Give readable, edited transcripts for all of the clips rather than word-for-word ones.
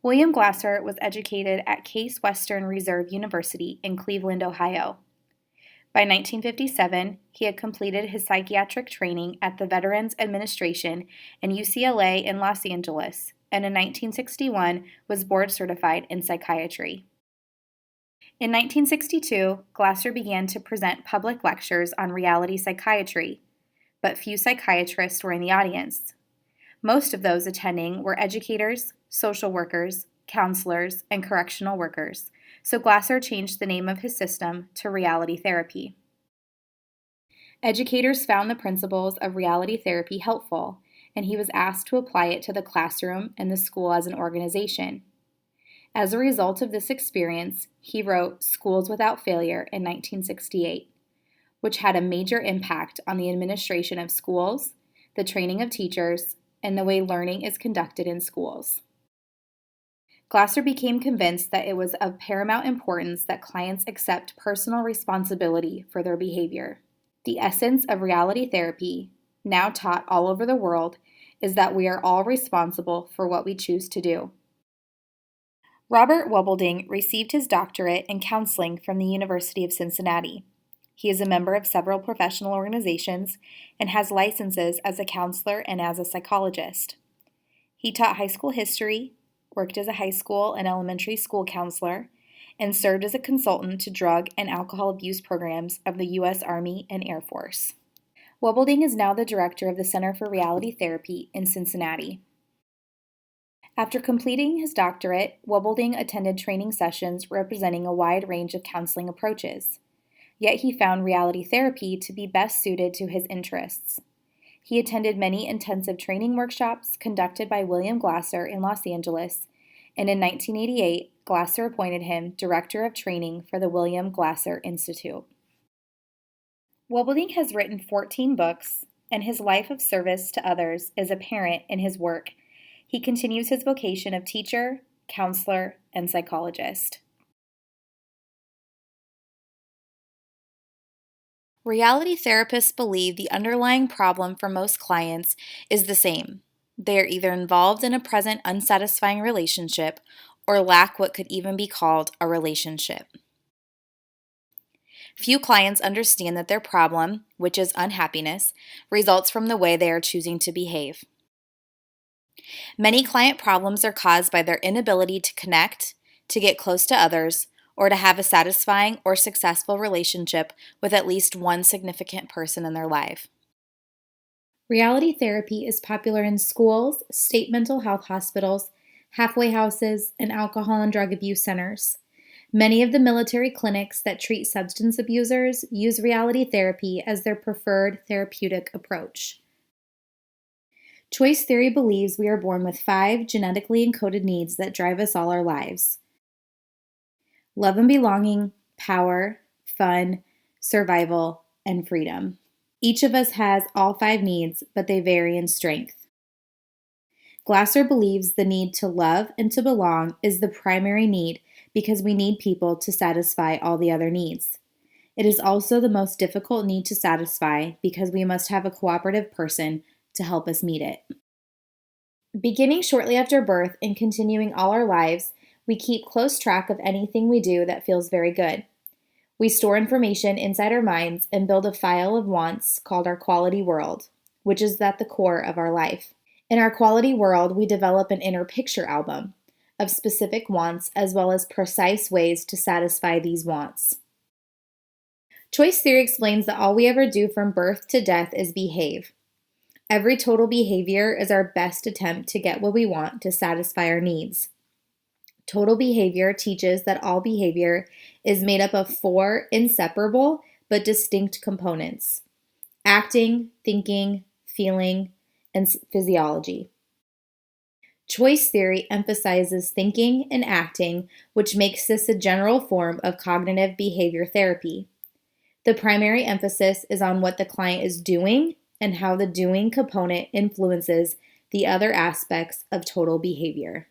William Glasser was educated at Case Western Reserve University in Cleveland, Ohio. By 1957, he had completed his psychiatric training at the Veterans Administration and UCLA in Los Angeles, and in 1961 was board certified in psychiatry. In 1962, Glasser began to present public lectures on reality psychiatry, but few psychiatrists were in the audience. Most of those attending were educators, social workers, counselors, and correctional workers, so Glasser changed the name of his system to reality therapy. Educators found the principles of reality therapy helpful, and he was asked to apply it to the classroom and the school as an organization. As a result of this experience, he wrote Schools Without Failure in 1968, which had a major impact on the administration of schools, the training of teachers, and the way learning is conducted in schools. Glasser became convinced that it was of paramount importance that clients accept personal responsibility for their behavior. The essence of reality therapy, now taught all over the world, is that we are all responsible for what we choose to do. Robert Wubbolding received his doctorate in counseling from the University of Cincinnati. He is a member of several professional organizations and has licenses as a counselor and as a psychologist. He taught high school history, worked as a high school and elementary school counselor, and served as a consultant to drug and alcohol abuse programs of the U.S. Army and Air Force. Wubbolding is now the director of the Center for Reality Therapy in Cincinnati. After completing his doctorate, Wubbolding attended training sessions representing a wide range of counseling approaches. Yet he found reality therapy to be best suited to his interests. He attended many intensive training workshops conducted by William Glasser in Los Angeles, and in 1988, Glasser appointed him Director of Training for the William Glasser Institute. Wubbolding has written 14 books, and his life of service to others is apparent in his work. He continues his vocation of teacher, counselor, and psychologist. Reality therapists believe the underlying problem for most clients is the same. They are either involved in a present unsatisfying relationship or lack what could even be called a relationship. Few clients understand that their problem, which is unhappiness, results from the way they are choosing to behave. Many client problems are caused by their inability to connect, to get close to others, or to have a satisfying or successful relationship with at least one significant person in their life. Reality therapy is popular in schools, state mental health hospitals, halfway houses, and alcohol and drug abuse centers. Many of the military clinics that treat substance abusers use reality therapy as their preferred therapeutic approach. Choice theory believes we are born with 5 genetically encoded needs that drive us all our lives: love and belonging, power, fun, survival, and freedom. Each of us has all 5 needs, but they vary in strength. Glasser believes the need to love and to belong is the primary need because we need people to satisfy all the other needs. It is also the most difficult need to satisfy because we must have a cooperative person to help us meet it. Beginning shortly after birth and continuing all our lives, we keep close track of anything we do that feels very good. We store information inside our minds and build a file of wants called our quality world, which is at the core of our life. In our quality world, we develop an inner picture album of specific wants as well as precise ways to satisfy these wants. Choice theory explains that all we ever do from birth to death is behave. Every total behavior is our best attempt to get what we want to satisfy our needs. Total behavior teaches that all behavior is made up of 4 inseparable but distinct components: acting, thinking, feeling, and physiology. Choice theory emphasizes thinking and acting, which makes this a general form of cognitive behavior therapy. The primary emphasis is on what the client is doing and how the doing component influences the other aspects of total behavior.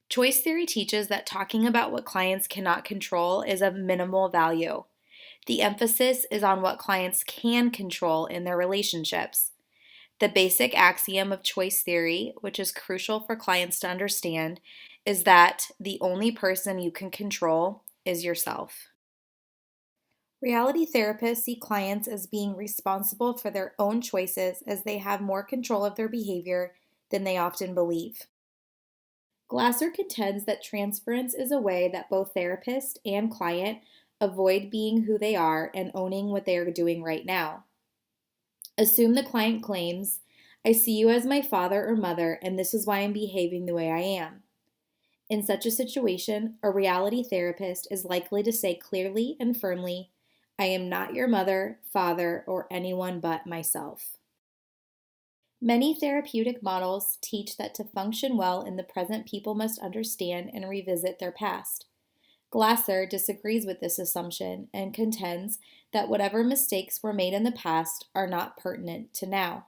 Choice theory teaches that talking about what clients cannot control is of minimal value. The emphasis is on what clients can control in their relationships. The basic axiom of choice theory, which is crucial for clients to understand, is that the only person you can control is yourself. Reality therapists see clients as being responsible for their own choices as they have more control of their behavior than they often believe. Glasser contends that transference is a way that both therapist and client avoid being who they are and owning what they are doing right now. Assume the client claims, "I see you as my father or mother, and this is why I'm behaving the way I am." In such a situation, a reality therapist is likely to say clearly and firmly, "I am not your mother, father, or anyone but myself." Many therapeutic models teach that to function well in the present, people must understand and revisit their past. Glasser disagrees with this assumption and contends that whatever mistakes were made in the past are not pertinent to now.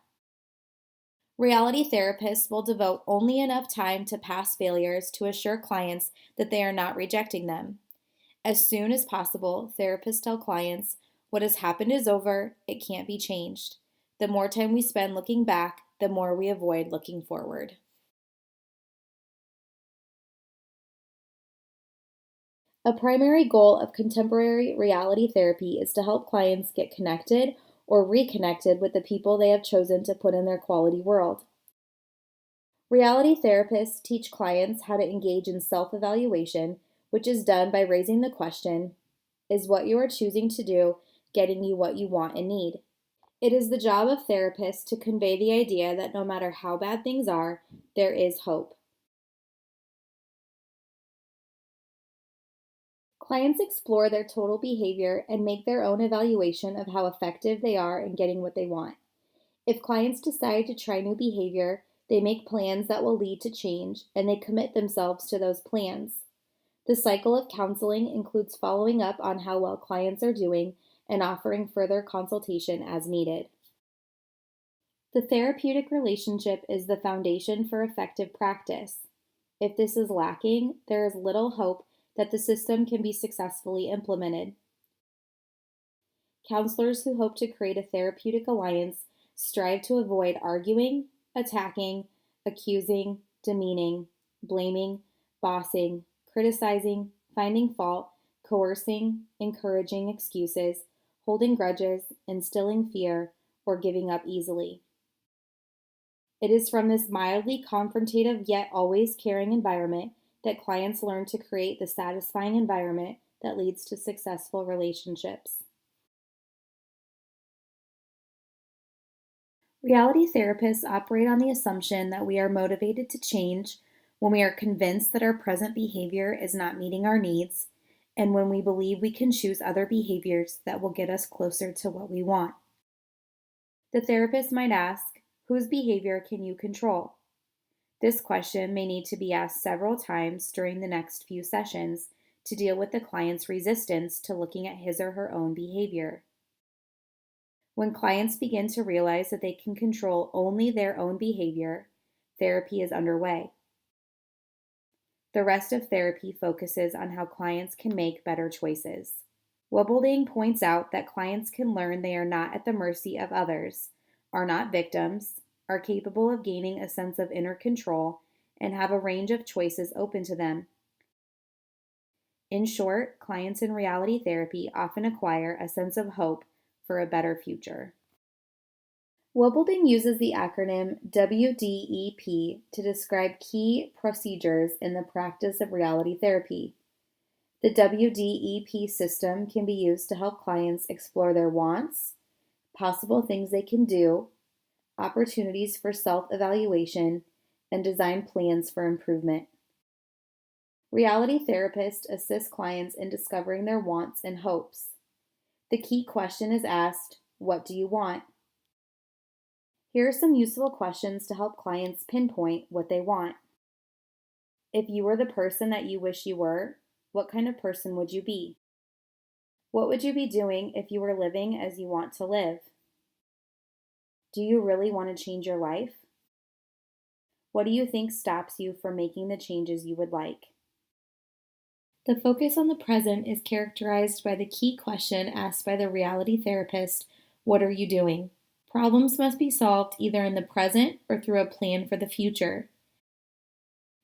Reality therapists will devote only enough time to past failures to assure clients that they are not rejecting them. As soon as possible, therapists tell clients, "What has happened is over, it can't be changed." The more time we spend looking back, the more we avoid looking forward. A primary goal of contemporary reality therapy is to help clients get connected or reconnected with the people they have chosen to put in their quality world. Reality therapists teach clients how to engage in self evaluation, which is done by raising the question, "Is what you are choosing to do getting you what you want and need?" It is the job of therapists to convey the idea that no matter how bad things are, there is hope. Clients explore their total behavior and make their own evaluation of how effective they are in getting what they want. If clients decide to try new behavior, they make plans that will lead to change, and they commit themselves to those plans. The cycle of counseling includes following up on how well clients are doing and offering further consultation as needed. The therapeutic relationship is the foundation for effective practice. If this is lacking, there is little hope that the system can be successfully implemented. Counselors who hope to create a therapeutic alliance strive to avoid arguing, attacking, accusing, demeaning, blaming, bossing, criticizing, finding fault, coercing, encouraging excuses, holding grudges, instilling fear, or giving up easily. It is from this mildly confrontative yet always caring environment that clients learn to create the satisfying environment that leads to successful relationships. Reality therapists operate on the assumption that we are motivated to change when we are convinced that our present behavior is not meeting our needs, and when we believe we can choose other behaviors that will get us closer to what we want. The therapist might ask, "Whose behavior can you control?" This question may need to be asked several times during the next few sessions to deal with the client's resistance to looking at his or her own behavior. When clients begin to realize that they can control only their own behavior, therapy is underway. The rest of therapy focuses on how clients can make better choices. Wubbolding points out that clients can learn they are not at the mercy of others, are not victims, are capable of gaining a sense of inner control, and have a range of choices open to them. In short, clients in reality therapy often acquire a sense of hope for a better future. Wubbolding uses the acronym WDEP to describe key procedures in the practice of reality therapy. The WDEP system can be used to help clients explore their wants, possible things they can do, opportunities for self-evaluation, and design plans for improvement. Reality therapists assist clients in discovering their wants and hopes. The key question is asked, "What do you want?" Here are some useful questions to help clients pinpoint what they want. If you were the person that you wish you were, what kind of person would you be? What would you be doing if you were living as you want to live? Do you really want to change your life? What do you think stops you from making the changes you would like? The focus on the present is characterized by the key question asked by the reality therapist, "What are you doing?" Problems must be solved either in the present or through a plan for the future.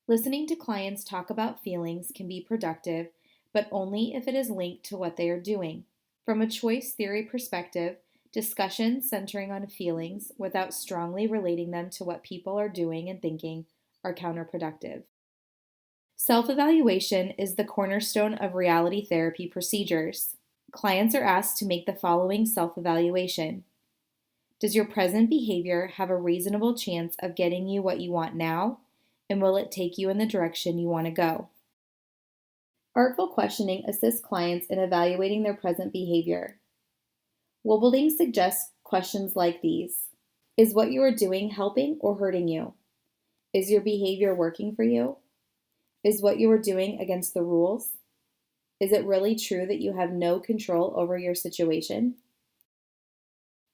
Listening to clients talk about feelings can be productive, but only if it is linked to what they are doing. From a choice theory perspective, discussions centering on feelings without strongly relating them to what people are doing and thinking are counterproductive. Self-evaluation is the cornerstone of reality therapy procedures. Clients are asked to make the following self-evaluation. Does your present behavior have a reasonable chance of getting you what you want now, and will it take you in the direction you want to go? Artful questioning assists clients in evaluating their present behavior. Wubbolding suggests questions like these. Is what you are doing helping or hurting you? Is your behavior working for you? Is what you are doing against the rules? Is it really true that you have no control over your situation?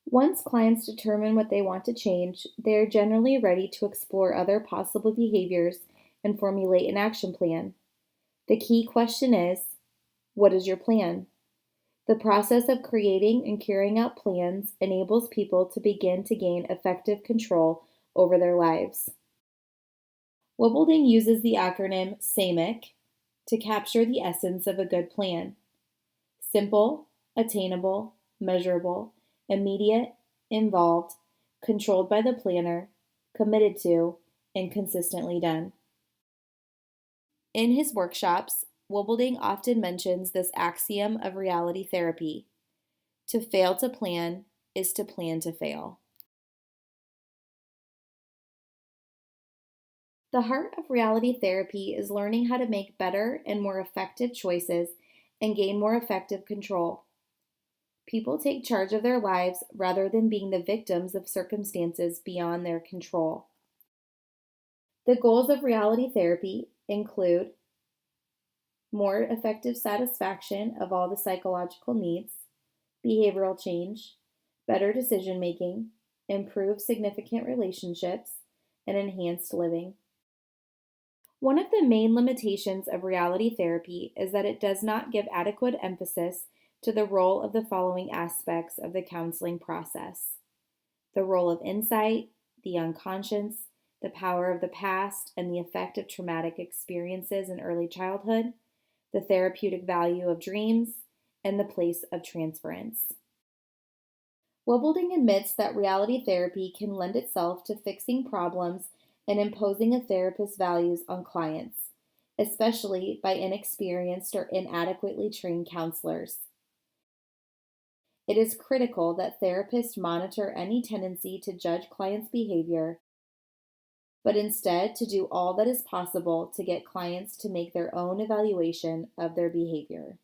Once clients determine what they want to change, they are generally ready to explore other possible behaviors and formulate an action plan. The key question is, what is your plan? The process of creating and carrying out plans enables people to begin to gain effective control over their lives. Wubbolding uses the acronym SAMIC to capture the essence of a good plan. Simple, attainable, measurable, immediate, involved, controlled by the planner, committed to, and consistently done. In his workshops, Wubbolding often mentions this axiom of reality therapy. To fail to plan is to plan to fail. The heart of reality therapy is learning how to make better and more effective choices and gain more effective control. People take charge of their lives rather than being the victims of circumstances beyond their control. The goals of reality therapy include more effective satisfaction of all the psychological needs, behavioral change, better decision making, improved significant relationships, and enhanced living. One of the main limitations of reality therapy is that it does not give adequate emphasis to the role of the following aspects of the counseling process: the role of insight, the unconscious, the power of the past, and the effect of traumatic experiences in early childhood, the therapeutic value of dreams, and the place of transference. Wubbolding admits that reality therapy can lend itself to fixing problems and imposing a therapist's values on clients, especially by inexperienced or inadequately trained counselors. It is critical that therapists monitor any tendency to judge clients' behavior, but instead to do all that is possible to get clients to make their own evaluation of their behavior.